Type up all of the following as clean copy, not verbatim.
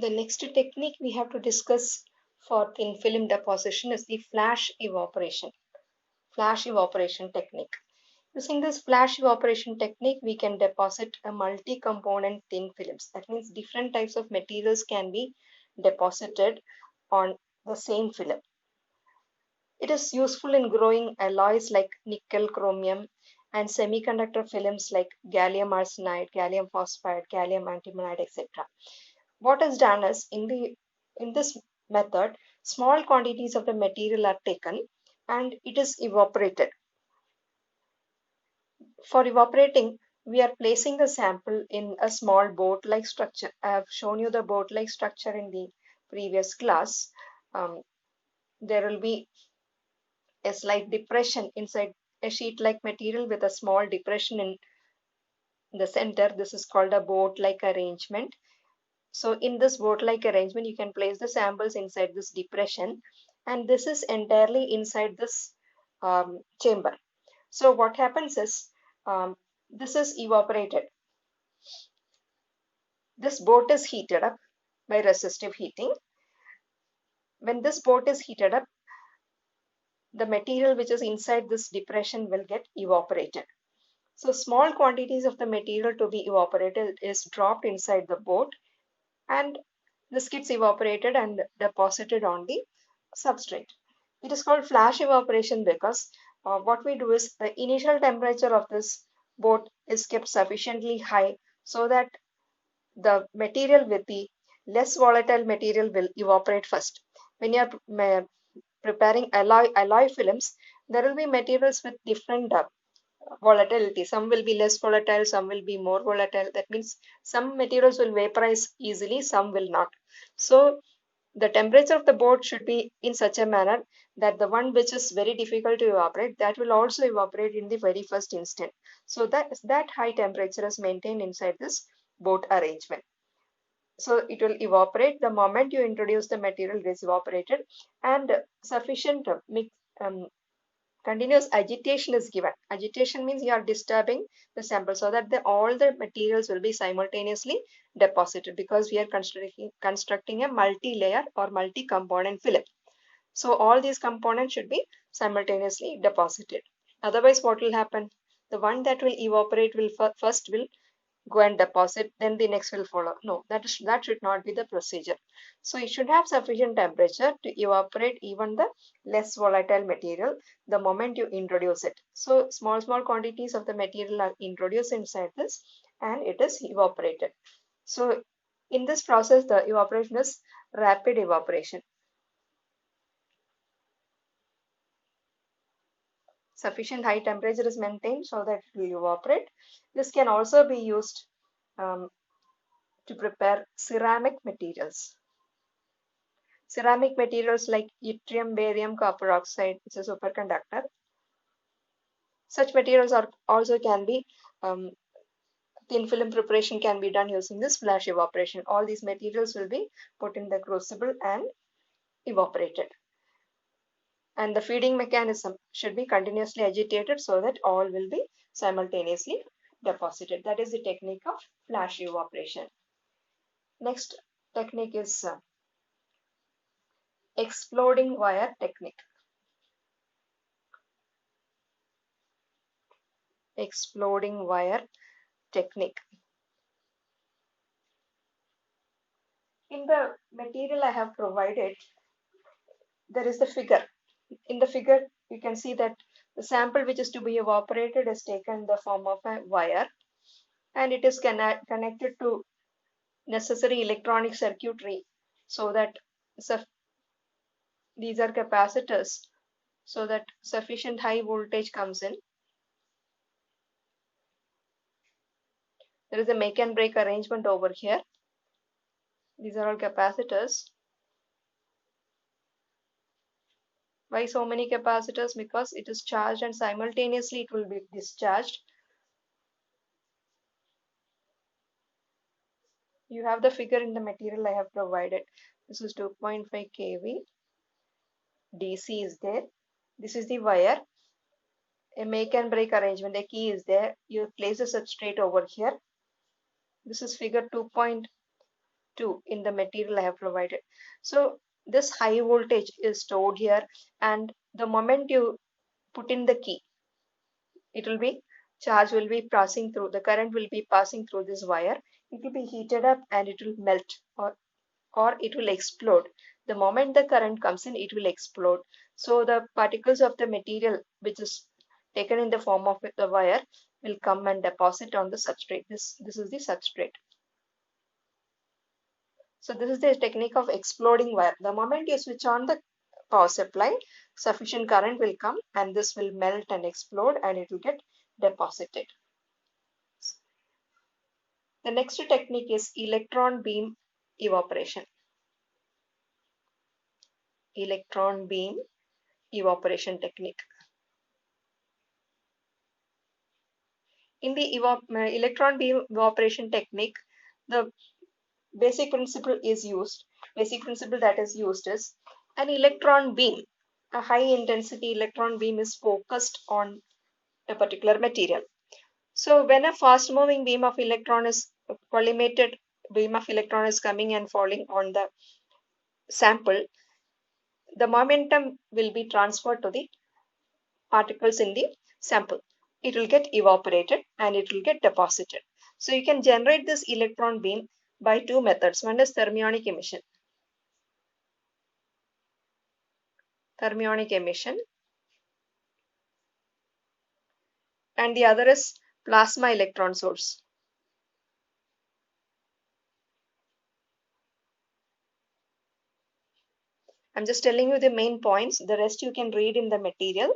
The next technique we have to discuss for thin film deposition is the flash evaporation. Flash evaporation technique. Using this flash evaporation technique, we can deposit a multi-component thin films. That means different types of materials can be deposited on the same film. It is useful in growing alloys like nickel, chromium, and semiconductor films like gallium arsenide, gallium phosphide, gallium antimonide, etc. What is done is in this method, small quantities of the material are taken and it is evaporated. For evaporating, we are placing the sample in a small boat-like structure. I have shown you the boat-like structure in the previous class. There will be a slight depression inside a sheet-like material with a small depression in the center. This is called a boat-like arrangement. So in this boat-like arrangement, you can place the samples inside this depression, and this is entirely inside this chamber. So what happens is this is evaporated. This boat is heated up by resistive heating. When this boat is heated up, the material which is inside this depression will get evaporated. So small quantities of the material to be evaporated is dropped inside the boat, and this gets evaporated and deposited on the substrate. It is called flash evaporation because what we do is the initial temperature of this boat is kept sufficiently high so that the material with the less volatile material will evaporate first. When you are preparing alloy films, there will be materials with different volatility. Some will be less volatile, some will be more volatile. That means some materials will vaporize easily, some will not. So the temperature of the boat should be in such a manner that the one which is very difficult to evaporate, that will also evaporate in the very first instant. So that high temperature is maintained inside this boat arrangement. So it will evaporate the moment you introduce the material. It is evaporated, and sufficient continuous agitation is given. Agitation means you are disturbing the sample so that all the materials will be simultaneously deposited, because we are constructing a multi-layer or multi-component film. So all these components should be simultaneously deposited. Otherwise, what will happen? The one that will evaporate will first will go and deposit, then the next will follow. No, that should not be the procedure. So it should have sufficient temperature to evaporate even the less volatile material the moment you introduce it. So small quantities of the material are introduced inside this and it is evaporated. So in this process, the evaporation is rapid evaporation. Sufficient high temperature is maintained so that it will evaporate. This can also be used to prepare ceramic materials. Ceramic materials like yttrium, barium, copper oxide, which is a superconductor. Such materials are also can be thin film preparation can be done using this flash evaporation. All these materials will be put in the crucible and evaporated. And the feeding mechanism should be continuously agitated so that all will be simultaneously deposited. That is the technique of flash evaporation. Next technique is exploding wire technique. Exploding wire technique. In the material I have provided, there is the figure. In the figure, you can see that the sample which is to be evaporated is taken in the form of a wire, and it is connected to necessary electronic circuitry so that these are capacitors so that sufficient high voltage comes in. There is a make and break arrangement over here. These are all capacitors. Why so many capacitors? Because it is charged and simultaneously it will be discharged. You have the figure in the material I have provided. This is 2.5 kV. DC is there. This is the wire. A make and break arrangement. A key is there. You place the substrate over here. This is figure 2.5 2 in the material I have provided. So this high voltage is stored here, and the moment you put in the key, it will be charge will be passing through, the current will be passing through this wire. It will be heated up and it will melt, or it will explode. The moment the current comes in, it will explode. So the particles of the material which is taken in the form of the wire will come and deposit on the substrate. This is the substrate. So this is the technique of exploding wire. The moment you switch on the power supply, sufficient current will come and this will melt and explode and it will get deposited. The next technique is electron beam evaporation. Electron beam evaporation technique. In the electron beam evaporation technique, the basic principle is used. Basic principle that is used is an electron beam. A high intensity electron beam is focused on a particular material. So when a fast moving beam of electron is collimated beam of electron is coming and falling on the sample, the momentum will be transferred to the particles in the sample. It will get evaporated and it will get deposited. So you can generate this electron beam by two methods. One is thermionic emission. Thermionic emission. And the other is plasma electron source. I'm just telling you the main points. The rest you can read in the material.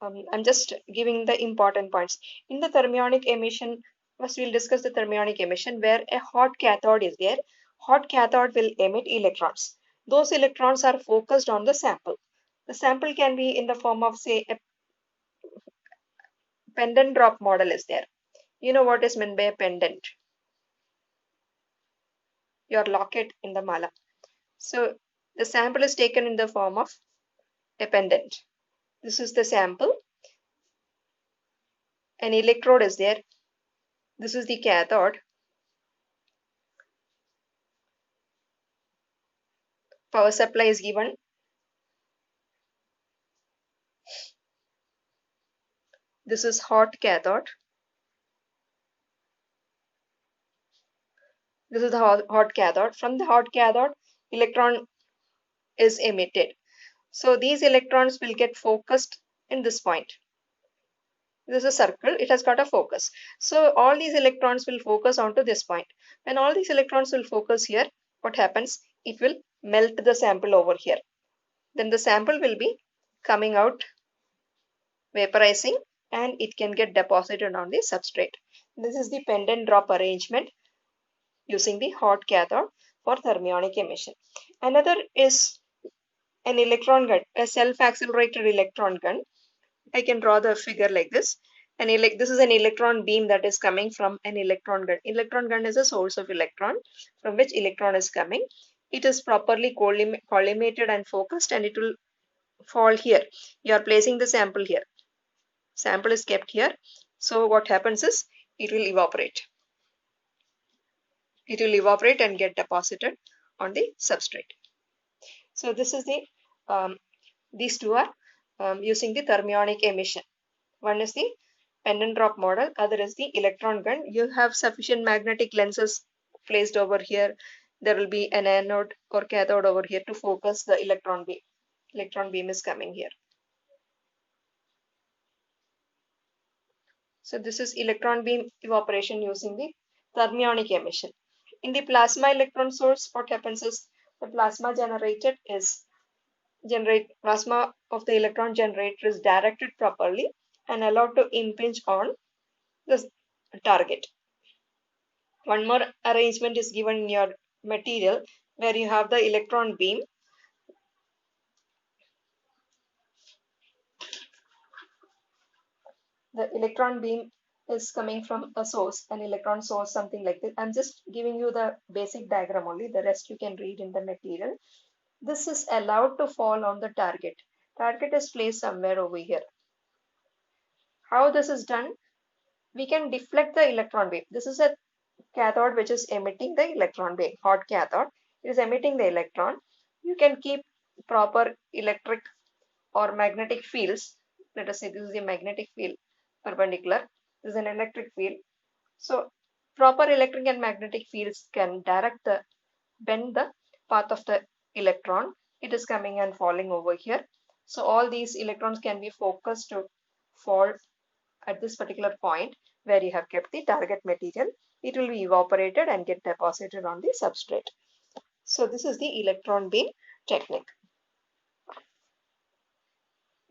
I'm just giving the important points. In the thermionic emission, first we'll discuss the thermionic emission, where a hot cathode is there. Hot cathode will emit electrons. Those electrons are focused on the sample. The sample can be in the form of, say, a pendant drop model is there. You know what is meant by a pendant? Your locket in the mala. So the sample is taken in the form of a pendant. This is the sample. An electrode is there. This is the cathode. Power supply is given. This is hot cathode. This is the hot cathode. From the hot cathode, electron is emitted. So these electrons will get focused in this point. This is a circle, it has got a focus. So all these electrons will focus onto this point. When all these electrons will focus here, what happens? It will melt the sample over here. Then the sample will be coming out, vaporizing, and it can get deposited on the substrate. This is the pendant drop arrangement using the hot cathode for thermionic emission. Another is an electron gun, a self-accelerated electron gun. I can draw the figure like this. This is an electron beam that is coming from an electron gun. Electron gun is a source of electron from which electron is coming. It is properly collimated and focused, and it will fall here. You are placing the sample here. Sample is kept here. So what happens is it will evaporate. It will evaporate and get deposited on the substrate. So this is the these two are using the thermionic emission. One is the pendant drop model, other is the electron gun. You have sufficient magnetic lenses placed over here. There will be an anode or cathode over here to focus the electron beam. Electron beam is coming here. So this is electron beam evaporation using the thermionic emission. In the plasma electron source, what happens is the plasma plasma of the electron generator is directed properly and allowed to impinge on the target. One more arrangement is given in your material where you have the electron beam. The electron beam is coming from a source, an electron source, something like this. I'm just giving you the basic diagram only. The rest you can read in the material. This is allowed to fall on the target. Target is placed somewhere over here. How this is done? We can deflect the electron beam. This is a cathode which is emitting the electron beam, hot cathode, it is emitting the electron. You can keep proper electric or magnetic fields. Let us say this is a magnetic field perpendicular, this is an electric field. So proper electric and magnetic fields can bend the path of the electron. It is coming and falling over here. So all these electrons can be focused to fall at this particular point where you have kept the target material. It will be evaporated and get deposited on the substrate. So this is the electron beam technique.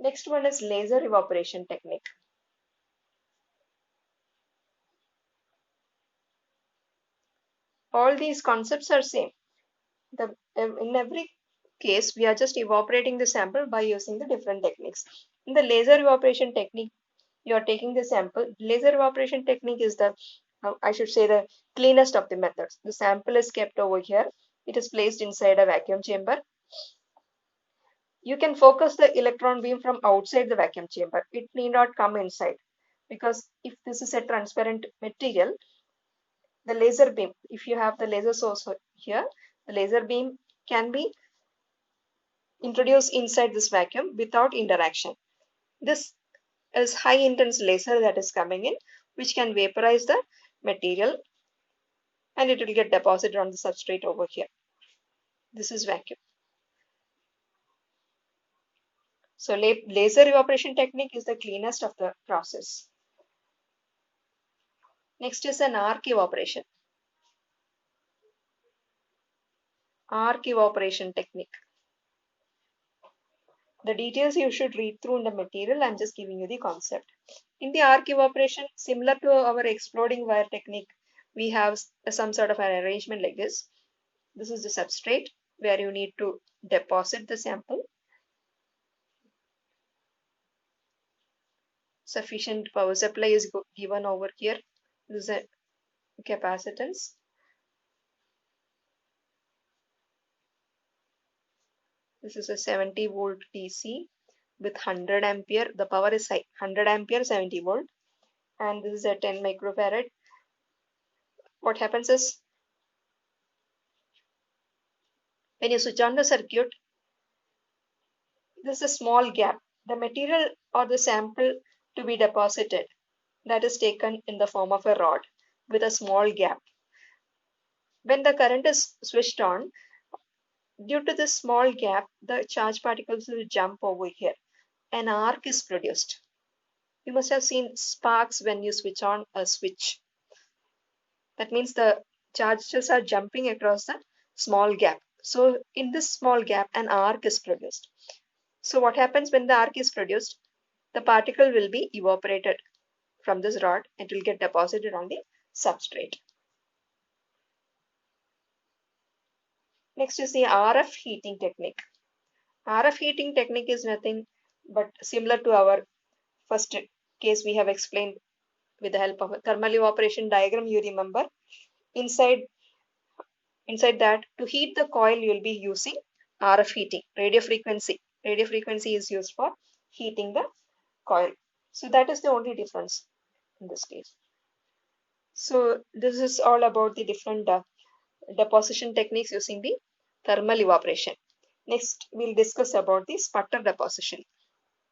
Next one is laser evaporation technique. All these concepts are same. In every case, we are just evaporating the sample by using the different techniques. In the laser evaporation technique, you are taking the sample. Laser evaporation technique is I should say, the cleanest of the methods. The sample is kept over here. It is placed inside a vacuum chamber. You can focus the electron beam from outside the vacuum chamber. It need not come inside, because if this is a transparent material, the laser beam, if you have the laser source here, the laser beam can be introduced inside this vacuum without interaction. This is high intense laser that is coming in, which can vaporize the material and it will get deposited on the substrate over here. This is vacuum. So laser evaporation technique is the cleanest of the process. Next is an arc evaporation. Arc evaporation technique. The details you should read through in the material. I'm just giving you the concept. In the arc evaporation, similar to our exploding wire technique, we have some sort of an arrangement like this. This is the substrate where you need to deposit the sample. Sufficient power supply is given over here. This is a capacitance. This is a 70 volt DC with 100 ampere. The power is high, 100 ampere, 70 volt. And this is a 10 microfarad. What happens is, when you switch on the circuit, this is a small gap. The material or the sample to be deposited, that is taken in the form of a rod with a small gap. When the current is switched on, due to this small gap, the charged particles will jump over here. An arc is produced. You must have seen sparks when you switch on a switch. That means the charges are jumping across the small gap. So in this small gap, an arc is produced. So what happens when the arc is produced? The particle will be evaporated from this rod and it will get deposited on the substrate. Next is the RF heating technique. RF heating technique is nothing but similar to our first case we have explained with the help of a thermal evaporation diagram, you remember. Inside that, to heat the coil, you will be using RF heating, radio frequency. Radio frequency is used for heating the coil. So that is the only difference in this case. So this is all about the different deposition techniques using the thermal evaporation. Next, we'll discuss about the sputter deposition.